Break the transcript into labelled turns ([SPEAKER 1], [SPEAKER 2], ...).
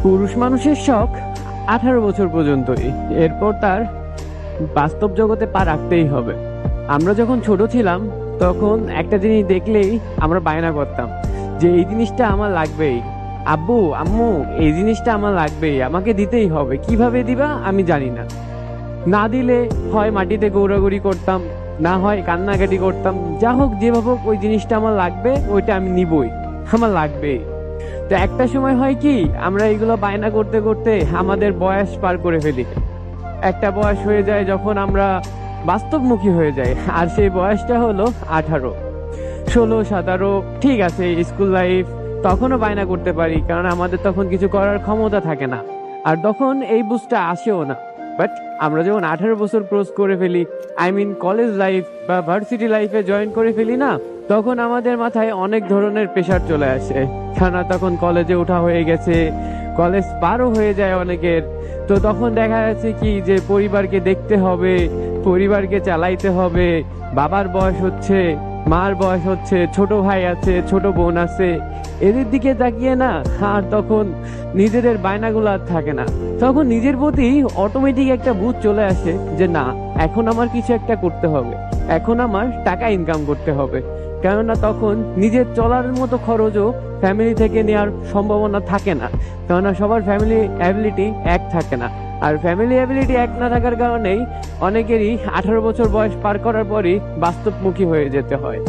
[SPEAKER 1] পুরুষ মানুষের শখ 18 বছর পর্যন্তই, এরপর তার বাস্তব জগতে পা রাখতেই হবে। আমরা যখন ছোট ছিলাম তখন একটা জিনিস দেখলেই আমরা বায়না করতাম যে এই জিনিসটা আমার লাগবেই, আব্বু আম্মু এই জিনিসটা আমার লাগবেই, আমাকে দিতেই হবে। কিভাবে দিবা আমি জানি না, না দিলে হয় মাটিতে গৌরাগৌরি করতাম, না হয় কান্নাকাটি করতাম, যা হোক যেভাবে হোক ওই জিনিসটা আমার লাগবে, ওইটা আমি নিবই, আমার লাগবেই। তো একটা সময় হয় কি, আমরা এগুলো বায়না করতে করতে আমাদের বয়স পার করে ফেলি। একটা বয়স হয়ে যায় যখন আমরা বাস্তবমুখী হয়ে যাই, আর সেই বয়সটা হলো 18, 16, 17। ঠিক আছে, স্কুল লাইফ তখনও বায়না করতে পারি, কারণ আমাদের তখন কিছু করার ক্ষমতা থাকে না, আর তখন এই বুঝটা আসেও না। বাট আমরা যখন 18 বছর ক্রস করে ফেলি, আই মিন কলেজ লাইফ বা ভার্সিটি লাইফে জয়েন করে ফেলি না, তখন আমাদের মাথায় অনেক ধরনের প্রেশার চলে আসে। কেননা তখন কলেজে ওঠা হয়ে গেছে, কলেজ পারও হয়ে যায় অনেকের। তো তখন দেখা যাচ্ছে কি যে পরিবারকে দেখতে হবে, পরিবারকে চালাইতে হবে, বাবার বয়স হচ্ছে, মার বয়স হচ্ছে, ছোট ভাই আছে, ছোট বোন আছে, এদের দিকে তাকিয়ে না আর তখন নিজেদের বায়নাগুলো আর থাকে না। তখন নিজের প্রতি অটোমেটিক একটা বুঝ চলে আসে যে না, এখন আমার কিছু একটা করতে হবে, এখন আমার টাকা ইনকাম করতে হবে। কেননা তখন নিজের চলার মতো খরচও ফ্যামিলি থেকে নেওয়ার সম্ভাবনা থাকে না, কেননা সবার ফ্যামিলি অ্যাবিলিটি এক থাকে না। আর ফ্যামিলি অ্যাবিলিটি এক না থাকার কারণেই অনেকেরই 18 বছর বয়স পার করার পরই বাস্তবমুখী হয়ে যেতে হয়।